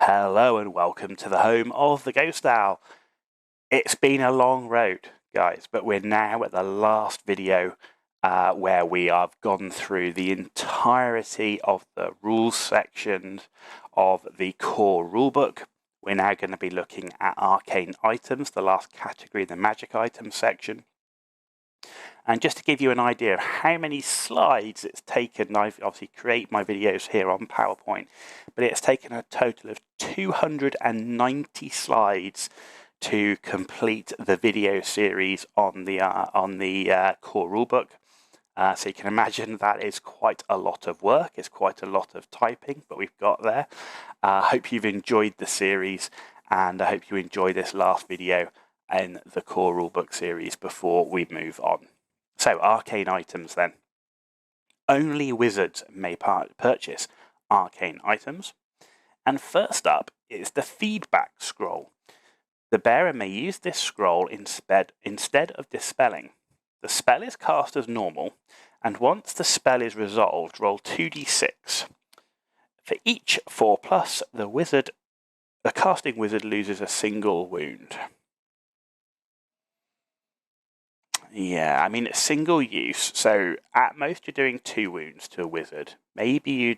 Hello and welcome to the home of the Ghost Owl. It's been a long road, guys, but we're now at the last video where we have gone through the entirety of the rules section of the core rulebook. We're now going to be looking at arcane items, the last category, the magic items section. And just to give you an idea of how many slides it's taken, I've obviously created my videos here on PowerPoint, but it's taken a total of 290 slides to complete the video series on the core rulebook. So you can imagine that is quite a lot of work. It's quite a lot of typing, but we've got there. I hope you've enjoyed the series, and I hope you enjoy this last video in the core rulebook series before we move on. So, arcane items then. Only wizards may purchase arcane items. And first up is the feedback scroll. The bearer may use this scroll instead of dispelling. The spell is cast as normal, and once the spell is resolved, roll 2d6. For each 4+, the casting wizard loses a single wound. Yeah, I mean, it's single use, so at most you're doing 2 wounds to a wizard. Maybe you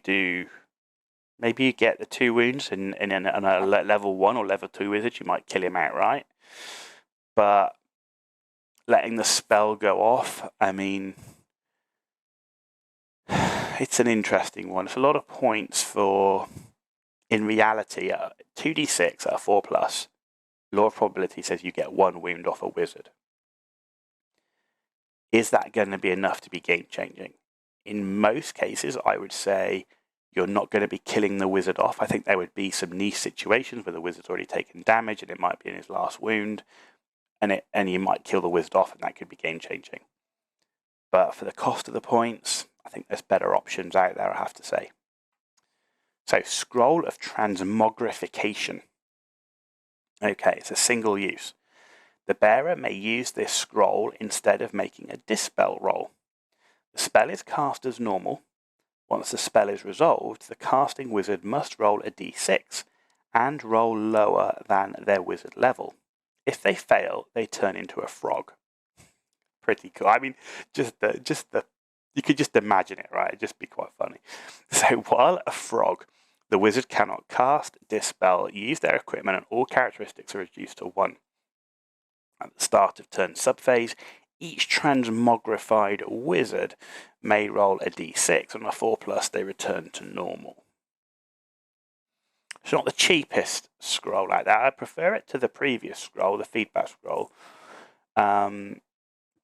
get the 2 wounds in a level 1 or level 2 wizard, you might kill him outright. But letting the spell go off, I mean, it's an interesting one. It's a lot of points for, in reality, 2d6 at a 4+, law of probability says you get 1 wound off a wizard. Is that going to be enough to be game-changing? In most cases, I would say you're not going to be killing the wizard off. I think there would be some niche situations where the wizard's already taken damage and it might be in his last wound, and you might kill the wizard off, and that could be game-changing. But for the cost of the points, I think there's better options out there, I have to say. So, Scroll of Transmogrification. Okay, it's a single use. The bearer may use this scroll instead of making a dispel roll. The spell is cast as normal. Once the spell is resolved, the casting wizard must roll a d6 and roll lower than their wizard level. If they fail, they turn into a frog. Pretty cool. I mean, you could just imagine it, right? It'd just be quite funny. So while a frog, the wizard cannot cast, dispel, use their equipment, and all characteristics are reduced to 1. At the start of turn subphase, each transmogrified wizard may roll a d6. On a 4+, they return to normal. It's not the cheapest scroll like that. I prefer it to the previous scroll, the feedback scroll,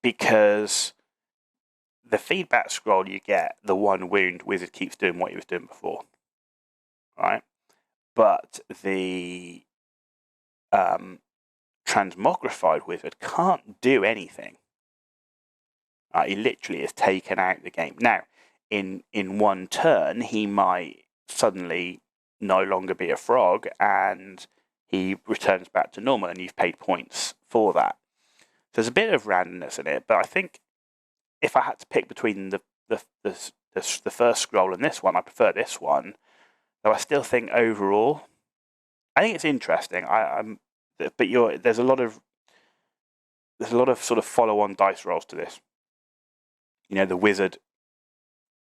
because the feedback scroll you get, the 1 wound, wizard keeps doing what he was doing before, right? But the transmogrified wizard can't do anything. He literally is taken out of the game. Now, in 1 turn, he might suddenly no longer be a frog, and he returns back to normal, and you've paid points for that. So there's a bit of randomness in it, but I think if I had to pick between the first scroll and this one, I prefer this one. Though I still think overall, I think it's interesting. But there's a lot of sort of follow-on dice rolls to this. You know, the wizard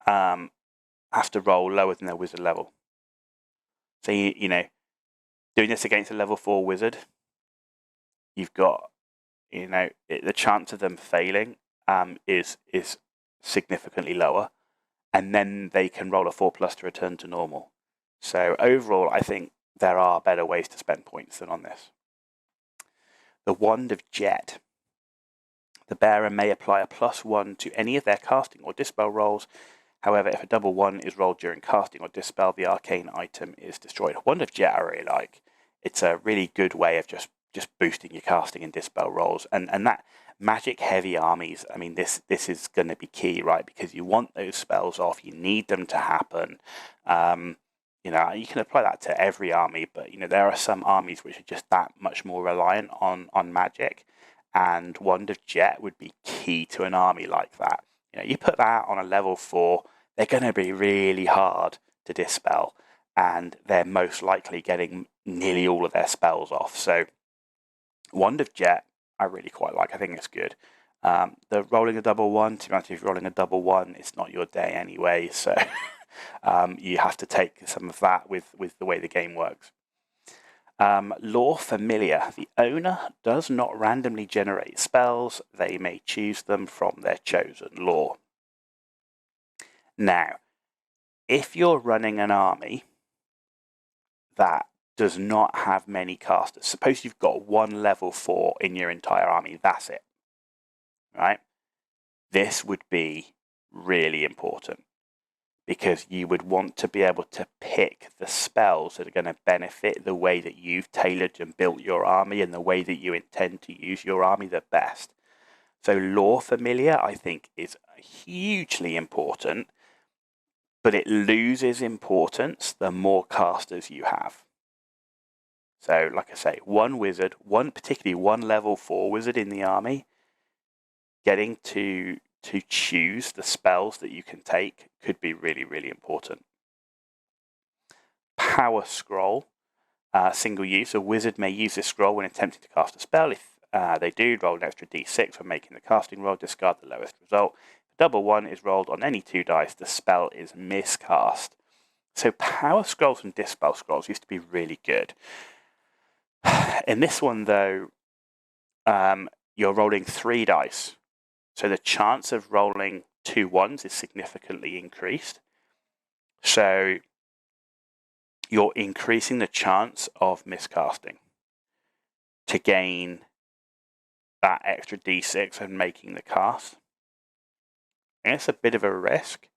has to roll lower than their wizard level. So you know, doing this against a level 4 wizard, you've got, you know, the chance of them failing is significantly lower, and then they can roll a 4+ to return to normal. So overall, I think there are better ways to spend points than on this. The Wand of Jet. The bearer may apply a +1 to any of their casting or dispel rolls. However, if a double 1 is rolled during casting or dispel, the arcane item is destroyed. Wand of Jet I really like. It's a really good way of just boosting your casting and dispel rolls. And that magic heavy armies, I mean, this is going to be key, right? Because you want those spells off. You need them to happen. You know, you can apply that to every army, but, you know, there are some armies which are just that much more reliant on magic, and Wand of Jet would be key to an army like that. You know, you put that on a level 4, they're going to be really hard to dispel, and they're most likely getting nearly all of their spells off. So Wand of Jet, I really quite like. I think it's good. The rolling a double one, to be honest, if you're rolling a double one, it's not your day anyway, so you have to take some of that with the way the game works. Lore Familiar. The owner does not randomly generate spells. They may choose them from their chosen lore. Now, if you're running an army that does not have many casters, suppose you've got one level 4 in your entire army, that's it, right? This would be really important, because you would want to be able to pick the spells that are going to benefit the way that you've tailored and built your army and the way that you intend to use your army the best. So Lore Familiar, I think, is hugely important, but it loses importance the more casters you have. So, like I say, one wizard, particularly one level 4 wizard in the army, getting to choose the spells that you can take could be really, really important. Power Scroll, single use. A wizard may use this scroll when attempting to cast a spell. If they do, roll an extra d6 when making the casting roll, discard the lowest result. If double 1 is rolled on any 2 dice, the spell is miscast. So Power Scrolls and Dispel Scrolls used to be really good. In this one, though, you're rolling 3 dice. So the chance of rolling 2 ones is significantly increased. So you're increasing the chance of miscasting to gain that extra d6 and making the cast. And it's a bit of a risk.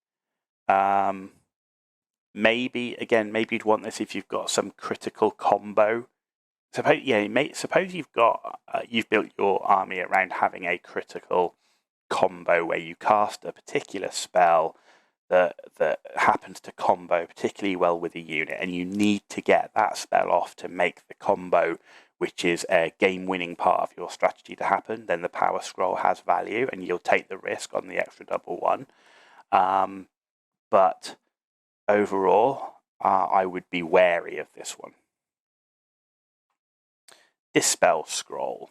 Maybe you'd want this if you've got some critical combo. Suppose you've built your army around having a critical combo where you cast a particular spell that happens to combo particularly well with a unit, and you need to get that spell off to make the combo, which is a game-winning part of your strategy, to happen. Then the Power Scroll has value, and you'll take the risk on the extra double 1. But overall, I would be wary of this one. Dispel Scroll.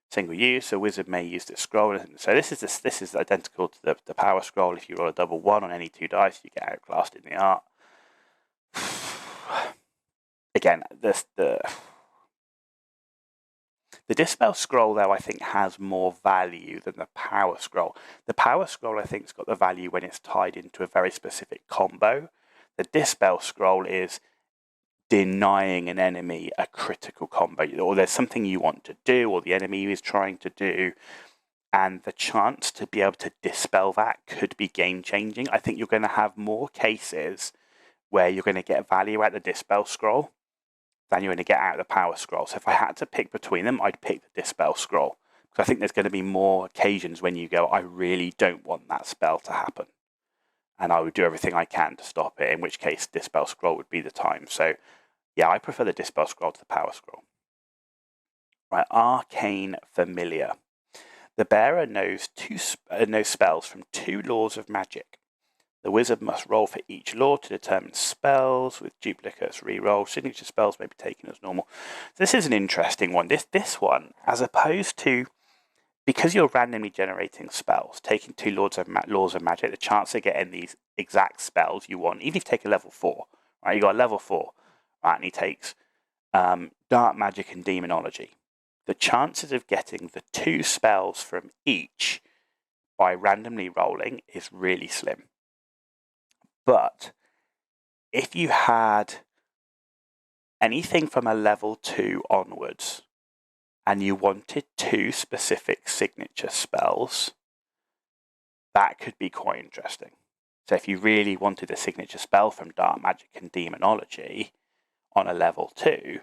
Single use, a wizard may use this scroll. So this is identical to the Power Scroll. If you roll a double 1 on any 2 dice, you get outclassed in the art. Again, the Dispel Scroll, though, I think has more value than the Power Scroll. The Power Scroll, I think, has got the value when it's tied into a very specific combo. The Dispel Scroll is denying an enemy a critical combo, or there's something you want to do, or the enemy is trying to do, and the chance to be able to dispel that could be game-changing. I think you're going to have more cases where you're going to get value out the Dispel Scroll than you're going to get out of the Power Scroll. So if I had to pick between them, I'd pick the Dispel Scroll, because I think there's going to be more occasions when you go, I really don't want that spell to happen, and I would do everything I can to stop it, in which case Dispel Scroll would be the time. So yeah, I prefer the Dispel Scroll to the Power Scroll. Right, Arcane Familiar. The bearer knows spells from 2 laws of magic. The wizard must roll for each law to determine spells with duplicates re-roll. Signature spells may be taken as normal. This is an interesting one. This one, as opposed to, because you're randomly generating spells, taking 2 laws of magic, the chance of getting these exact spells you want, even if you take a level 4, right? You got a level 4. Right, and he takes Dark Magic and Demonology. The chances of getting the 2 spells from each by randomly rolling is really slim. But if you had anything from a level 2 onwards, and you wanted 2 specific signature spells, that could be quite interesting. So if you really wanted a signature spell from Dark Magic and Demonology on a level 2,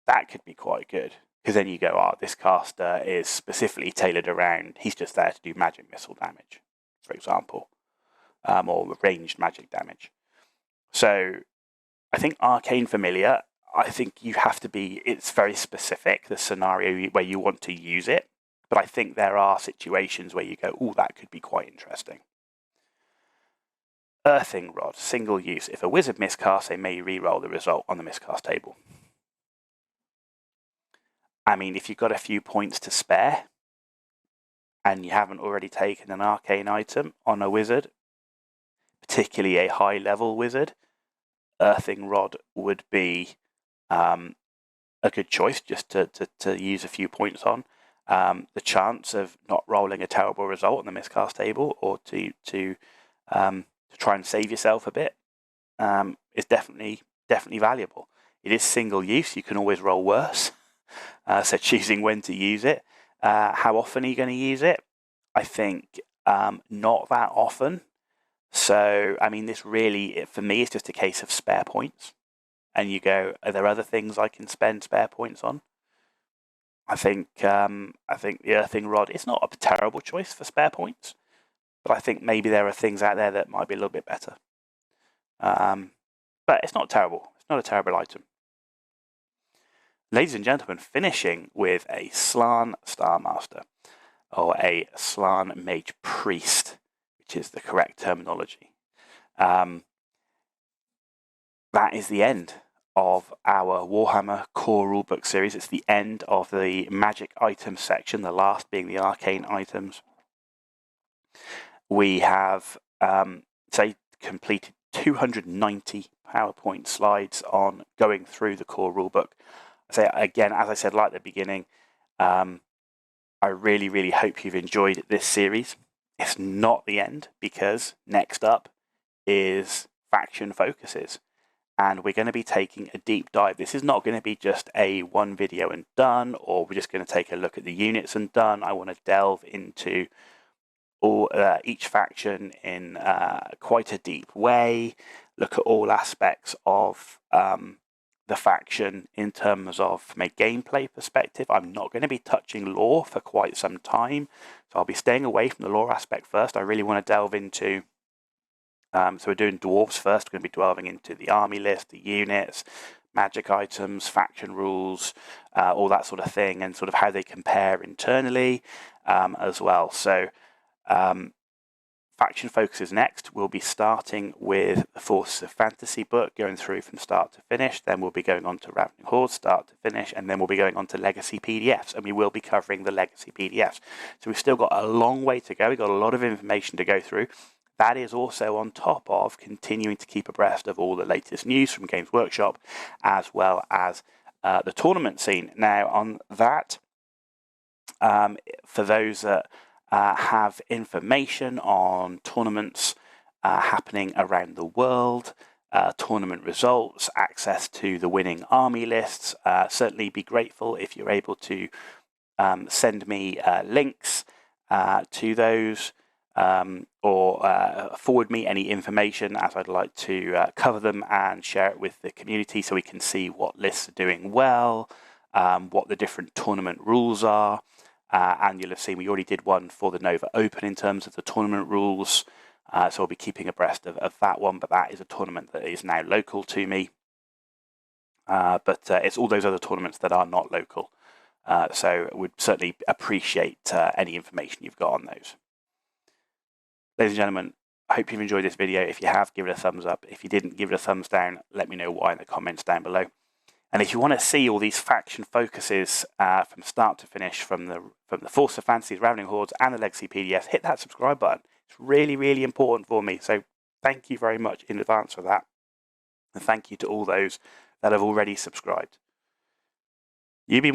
that could be quite good. Because then you go, oh, this caster is specifically tailored around, he's just there to do magic missile damage, for example, or ranged magic damage. So I think Arcane Familiar, I think you have to be, it's very specific, the scenario where you want to use it. But I think there are situations where you go, oh, that could be quite interesting. Earthing Rod, single use. If a wizard miscasts, they may re-roll the result on the miscast table. I mean, if you've got a few points to spare and you haven't already taken an arcane item on a wizard, particularly a high-level wizard, Earthing Rod would be a good choice just to use a few points on. The chance of not rolling a terrible result on the miscast table, or to try and save yourself a bit, is definitely valuable. It is single use. You can always roll worse. So choosing when to use it. How often are you going to use it? I think not that often. So, I mean, this really, for me, is just a case of spare points. And you go, are there other things I can spend spare points on? I think the Earthing Rod is not a terrible choice for spare points, but I think maybe there are things out there that might be a little bit better. But it's not terrible. It's not a terrible item. Ladies and gentlemen, finishing with a Slann Starmaster, or a Slann Mage Priest, which is the correct terminology. That is the end of our Warhammer core rulebook series. It's the end of the magic items section, the last being the arcane items. We have completed 290 PowerPoint slides on going through the core rulebook. Again, as I said right at the beginning, I really hope you've enjoyed this series. It's not the end, because next up is faction focuses. And we're going to be taking a deep dive. This is not going to be just a one video and done, or we're just going to take a look at the units and done. I want to delve into each faction in quite a deep way, look at all aspects of the faction in terms of, from a gameplay perspective. I'm not going to be touching lore for quite some time, so I'll be staying away from the lore aspect first. I really want to delve into so we're doing dwarves first. We're going to be delving into the army list, the units, magic items, faction rules, all that sort of thing, and sort of how they compare internally as well. So faction focuses next. We'll be starting with the Forces of Fantasy book, going through from start to finish. Then we'll be going on to Ravening Horde, start to finish, and then we'll be going on to Legacy PDFs, and we will be covering the Legacy PDFs. So we've still got a long way to go. We've got a lot of information to go through. That is also on top of continuing to keep abreast of all the latest news from Games Workshop, as well as the tournament scene. Now, on that, for those that have information on tournaments happening around the world, tournament results, access to the winning army lists, certainly be grateful if you're able to send me links to those. Or forward me any information, as I'd like to cover them and share it with the community, so we can see what lists are doing well, what the different tournament rules are. And you'll have seen we already did one for the Nova Open in terms of the tournament rules, so I'll be keeping abreast of that one, but that is a tournament that is now local to me. But it's all those other tournaments that are not local, so would certainly appreciate any information you've got on those. Ladies and gentlemen, I hope you've enjoyed this video. If you have, give it a thumbs up. If you didn't, give it a thumbs down. Let me know why in the comments down below. And if you want to see all these faction focuses from start to finish, from the Force of Fantasy, Ravening Hordes, and the Legacy PDFs, hit that subscribe button. It's really important for me. So thank you very much in advance for that. And thank you to all those that have already subscribed. You be